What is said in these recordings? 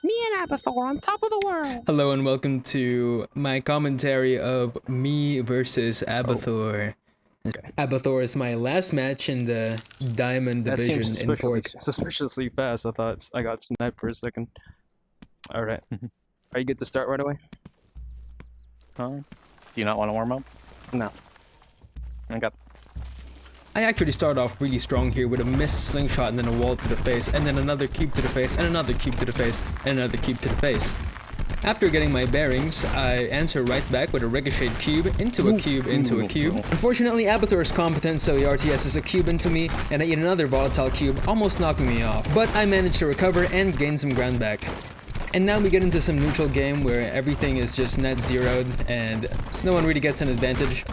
Me and Abbathor on top of the world. Hello and welcome to my commentary of me versus Abbathor. Okay. Abbathor is my last match in the Diamond That Division seems in PORC. suspiciously fast. I got sniped for a second. All right. Are you good to start right away? Huh? Do you not want to warm up? No. I got. I actually started off really strong here with a missed slingshot and then a wall to the face, and then another cube to the face, and another cube to the face, and another cube to the face. After getting my bearings, I answer right back with a ricocheted cube into a cube into a cube. Unfortunately, Abbathor is competent, so he RTSs a cube into me, and I eat another volatile cube, almost knocking me off. But I managed to recover and gain some ground back. And now we get into some neutral game where everything is just net zeroed and no one really gets an advantage.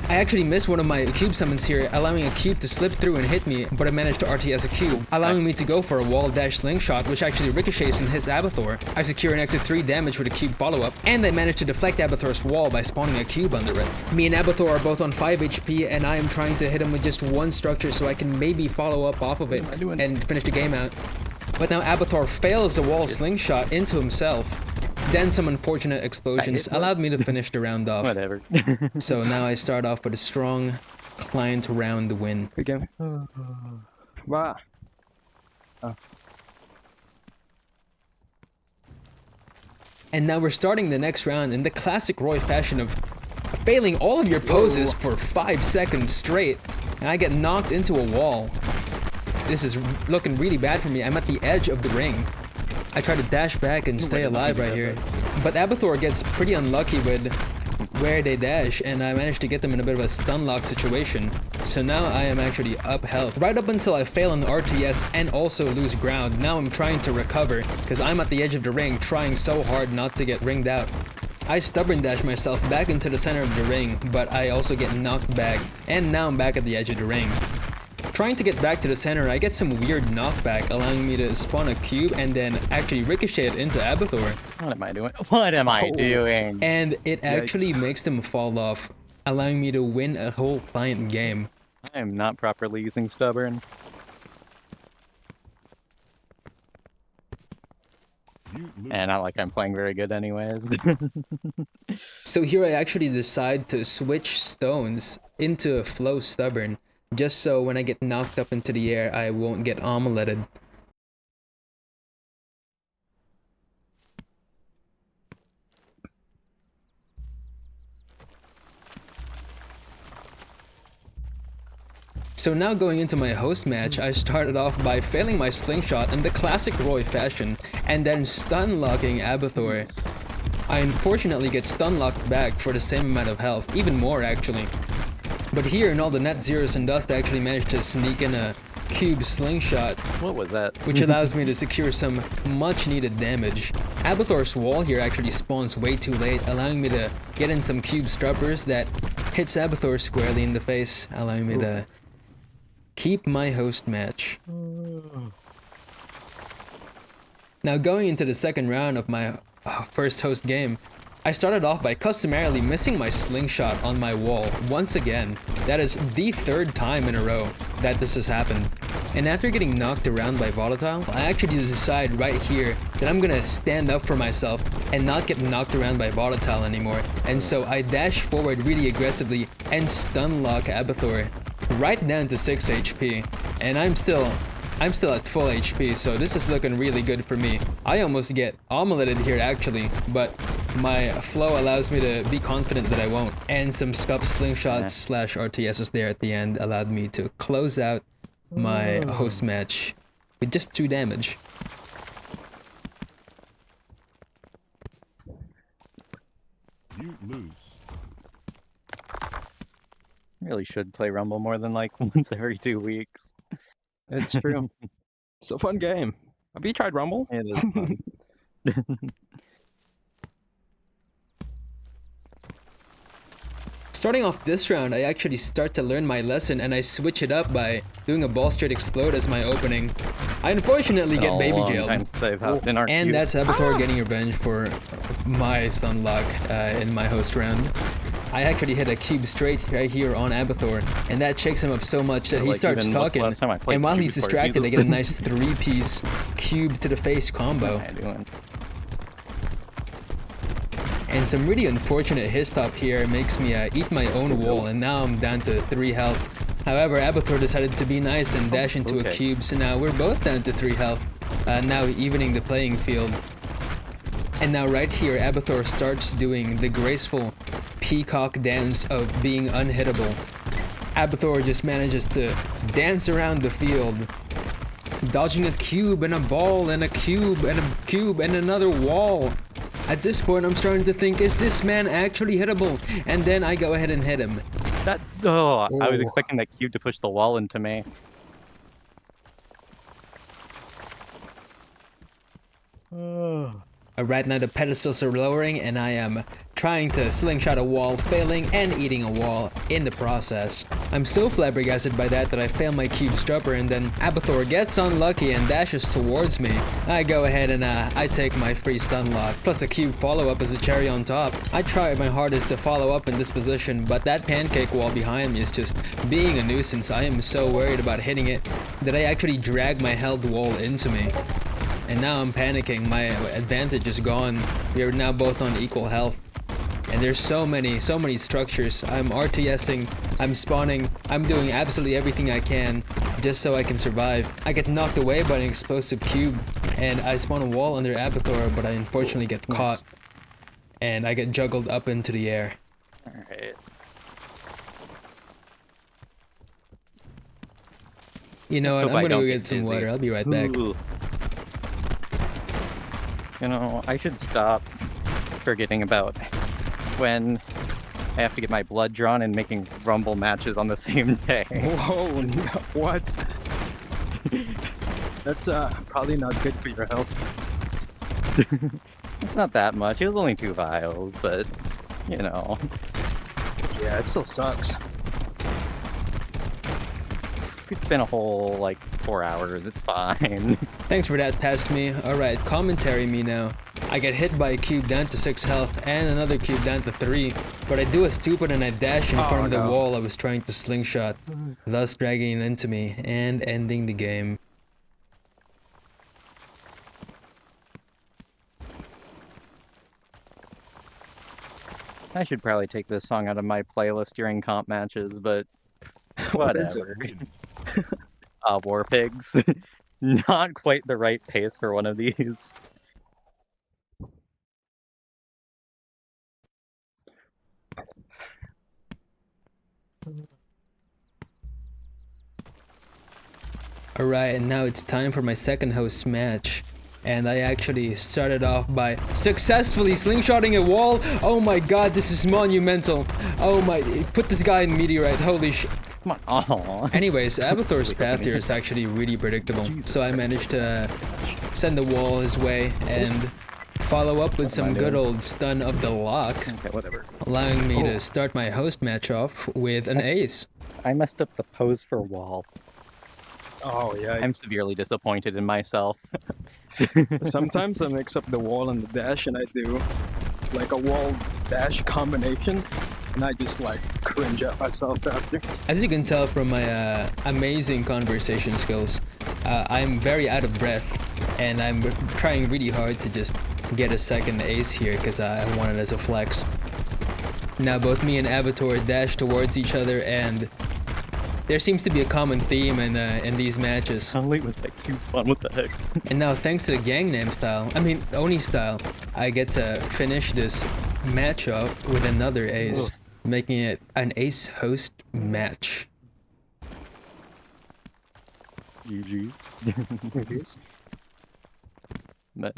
I actually missed one of my cube summons here, allowing a cube to slip through and hit me, but I managed to RTS a cube, allowing me to go for a wall dash slingshot, which actually ricochets and hits Abbathor. I secure an extra 3 damage with a cube follow-up, and I managed to deflect Abbathor's wall by spawning a cube under it. Me and Abbathor are both on 5 HP, and I am trying to hit him with just one structure so I can maybe follow up off of it and finish the game out. But now Abbathor fails the wall slingshot into himself. Then some unfortunate explosions allowed me to finish the round off. Whatever. So now I start off with a strong client round win. Good game. Wow. And now we're starting the next round in the classic Roy fashion of failing all of your poses for 5 seconds straight, and I get knocked into a wall. This is looking really bad for me. I'm at the edge of the ring. I try to dash back and stay alive right here, but Abbathor gets pretty unlucky with where they dash, and I managed to get them in a bit of a stun lock situation. So now I am actually up health. Right up until I fail an RTS and also lose ground. Now I'm trying to recover, because I'm at the edge of the ring trying so hard not to get ringed out. I stubborn dash myself back into the center of the ring, but I also get knocked back, and now I'm back at the edge of the ring. Trying to get back to the center, I get some weird knockback, allowing me to spawn a cube and then actually ricochet it into Abbathor. What am I doing? What am I doing? And it actually makes them fall off, allowing me to win a whole client game. I am not properly using stubborn. And not like I'm playing very good anyways. So here I actually decide to switch stones into flow stubborn, just so when I get knocked up into the air, I won't get omeletted. So now going into my host match, I started off by failing my slingshot in the classic Roy fashion, and then stun locking Abbathor. I unfortunately get stun locked back for the same amount of health, even more actually. But here in all the net zeros and dust, I actually managed to sneak in a cube slingshot. What was that? Which allows me to secure some much needed damage. Abbathor's wall here actually spawns way too late, allowing me to get in some cube struppers that hits Abbathor squarely in the face, allowing me to keep my host match. Now going into the second round of my first host game, I started off by customarily missing my slingshot on my wall once again. That is the 3rd time in a row that this has happened. And after getting knocked around by Volatile, I actually decide right here that I'm gonna stand up for myself and not get knocked around by Volatile anymore. And so I dash forward really aggressively and stun lock Abbathor right down to 6 HP. And I'm still at full HP, so this is looking really good for me. I almost get omeleted here actually, but my flow allows me to be confident that I won't. And some scuff slingshots slash RTSs there at the end allowed me to close out my host match with just 2 damage. You lose. Really should play Rumble more than like once every 2 weeks. It's true. It's a fun game. Have you tried Rumble? It is fun. Starting off this round, I actually start to learn my lesson and I switch it up by doing a ball straight explode as my opening. I unfortunately get baby jailed. And that's Abbathor getting revenge for my stun lock in my host round. I actually hit a cube straight right here on Abbathor, and that shakes him up so much that he Like, starts even what's the talking. last time I played And while cube he's before? distracted, I Jesus. get a nice 3-piece cube to the face combo. What am I doing? And some really unfortunate hit stop here makes me eat my own wall, and now I'm down to 3 health. However, Abbathor decided to be nice and dash into a okay. cube, so now we're both down to 3 health, now evening the playing field. And now right here, Abbathor starts doing the graceful peacock dance of being unhittable. Abbathor just manages to dance around the field, dodging a cube and a ball and a cube and a cube and another wall. At this point, I'm starting to think, is this man actually hittable? And then I go ahead and hit him. I was Oh. expecting that cube to push the wall into me. Right now the pedestals are lowering and I am trying to slingshot a wall, failing and eating a wall in the process. I'm so flabbergasted by that I fail my cube stopper, and then Abbathor gets unlucky and dashes towards me. I go ahead and I take my free stun lock, plus a cube follow-up as a cherry on top. I try my hardest to follow up in this position, but that pancake wall behind me is just being a nuisance. I am so worried about hitting it that I actually drag my held wall into me. And now I'm panicking, my advantage is gone. We are now both on equal health. And there's so many structures. I'm RTSing, I'm spawning, I'm doing absolutely everything I can just so I can survive. I get knocked away by an explosive cube, and I spawn a wall under Abbathor, but I unfortunately get caught. And I get juggled up into the air. Alright. You know what, Hope I'm I gonna don't go get get some dizzy. water, I'll be right back. Ooh. You know, I should stop forgetting about when I have to get my blood drawn and making Rumble matches on the same day. Whoa, no, what? That's probably not good for your health. It's not that much. It was only 2 vials, but, you know. Yeah, it still sucks. It's been a whole, like, 4 hours. It's fine. Thanks for that, past me. Alright, commentary me now. I get hit by a cube down to 6 health and another cube down to 3, but I do a stupid and I dash in front of the no. wall I was trying to slingshot, thus dragging it into me and ending the game. I should probably take this song out of my playlist during comp matches, but What is it? whatever. War Pigs. Not quite the right pace for one of these. Alright, and now it's time for my second host match. And I actually started off by successfully slingshotting a wall. Oh my god, this is monumental. Oh my, put this guy in meteorite, holy sh... Come on. Aww. Anyways, Abbathor's path here is actually really predictable. So I managed to send the wall his way and follow up with What am I some good doing? old stun of the lock, Okay, whatever. allowing me to start my host match off with an ace. I messed up the pose for wall. Oh yeah. I'm severely disappointed in myself. Sometimes I mix up the wall and the dash, and I do like a wall dash combination, and I just like cringe at myself after. As you can tell from my amazing conversation skills, I'm very out of breath, and I'm trying really hard to just get a second ace here because I want it as a flex. Now both me and Abbathor dash towards each other, and there seems to be a common theme in these matches. How late was that cube spawn? What the heck? And now thanks to the Gangnam style, I mean Oni style, I get to finish this match off with another ace, making it an ace host match. GG's. But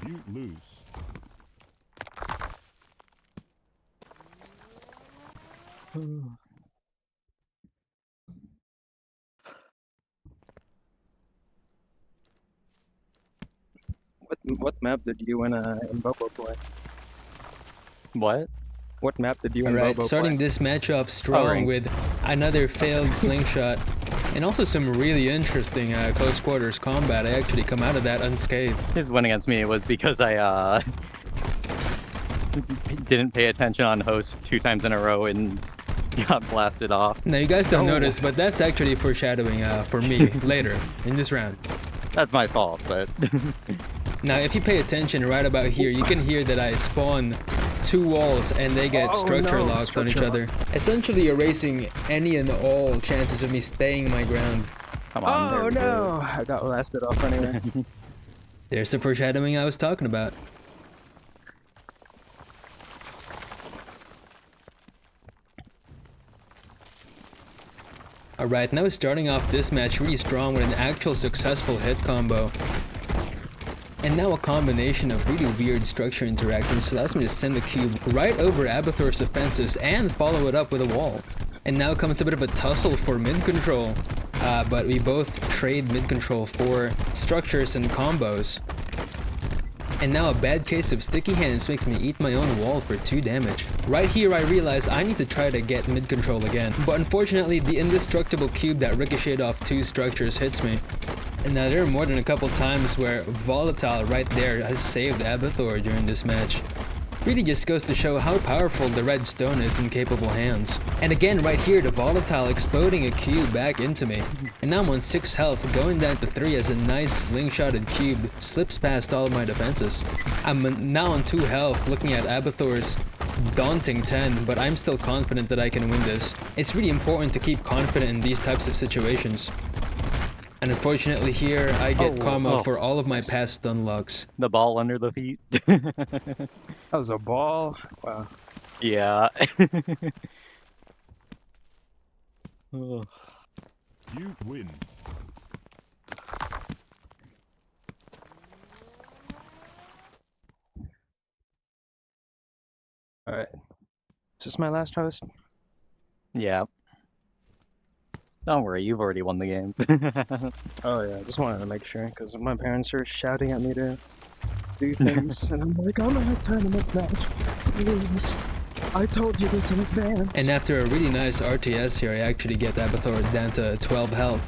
You lose. What map did you and Bobo play? what? What map did you and Alright, Bobo starting play? this match off strong Ring. with another failed slingshot, and also some really interesting close quarters combat. I actually come out of that unscathed. His win against me was because I didn't pay attention on host 2 times in a row and got blasted off. Now you guys don't Oh. notice, but that's actually foreshadowing for me later in this round. That's my fault, but Now, if you pay attention right about here, you can hear that I spawn 2 walls and they get Oh, structure no, locked on each structure other, essentially erasing any and all chances of me staying my ground. come on. there Oh we go. no! I got blasted off anyway. There's the foreshadowing I was talking about. Alright, now starting off this match really strong with an actual successful hit combo. And now a combination of really weird structure interactions allows me to send the cube right over Abbathor's defenses and follow it up with a wall. And now comes a bit of a tussle for mid control, but we both trade mid control for structures and combos. And now a bad case of sticky hands makes me eat my own wall for 2 damage. Right here I realize I need to try to get mid control again, but unfortunately the indestructible cube that ricocheted off 2 structures hits me. And now there are more than a couple times where Volatile right there has saved Abbathor during this match. Really just goes to show how powerful the red stone is in capable hands. And again right here the Volatile exploding a cube back into me. And now I'm on 6 health, going down to 3 as a nice slingshotted cube slips past all of my defenses. I'm now on 2 health looking at Abbathor's daunting 10, but I'm still confident that I can win this. It's really important to keep confident in these types of situations. And unfortunately here, I get karma for all of my past stun locks. The ball under the feet. That was a ball. Wow. Yeah. Ugh. You win. All right. Is this my last host? Yeah. Don't worry, you've already won the game. Oh yeah, I just wanted to make sure because my parents are shouting at me to do things, and I'm like, I'm in a tournament match. Please, I told you this in advance. And after a really nice RTS here, I actually get Abbathor down to 12 health.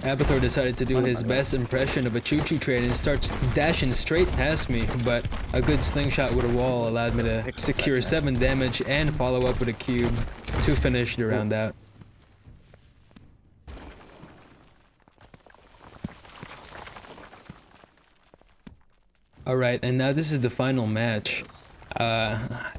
Abbathor decided to do his best impression of a choo-choo train and starts dashing straight past me, but a good slingshot with a wall allowed me to secure 7 damage and follow up with a cube to finish the round out. Alright, and now this is the final match.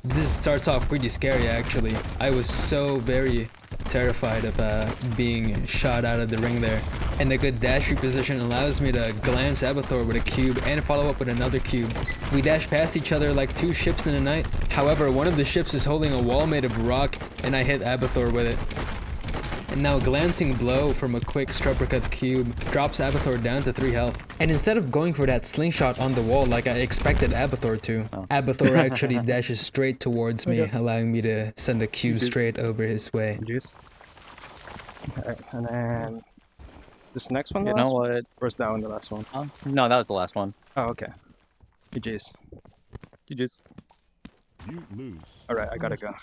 This starts off pretty scary actually. I was so very terrified of being shot out of the ring there. And a good dash reposition allows me to glance Abbathor with a cube and follow up with another cube. We dash past each other like 2 ships in the night. However, one of the ships is holding a wall made of rock and I hit Abbathor with it. And now a glancing blow from a quick uppercut cube drops Abbathor down to 3 health. And instead of going for that slingshot on the wall like I expected Abbathor to, Abbathor actually dashes straight towards me, allowing me to send a cube straight over his way. Juice. Alright, and then this next one. You know what? Or is that one the last one? No, that was the last one. Oh, okay. GG's. You just... You lose. Alright, I gotta go.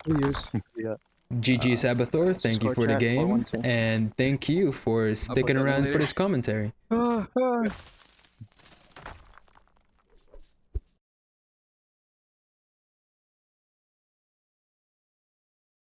Use. Yeah. GG's Abbathor, thank you Discord for the chat, game, 412. and thank you for sticking that around later. for this commentary. Ah, ah.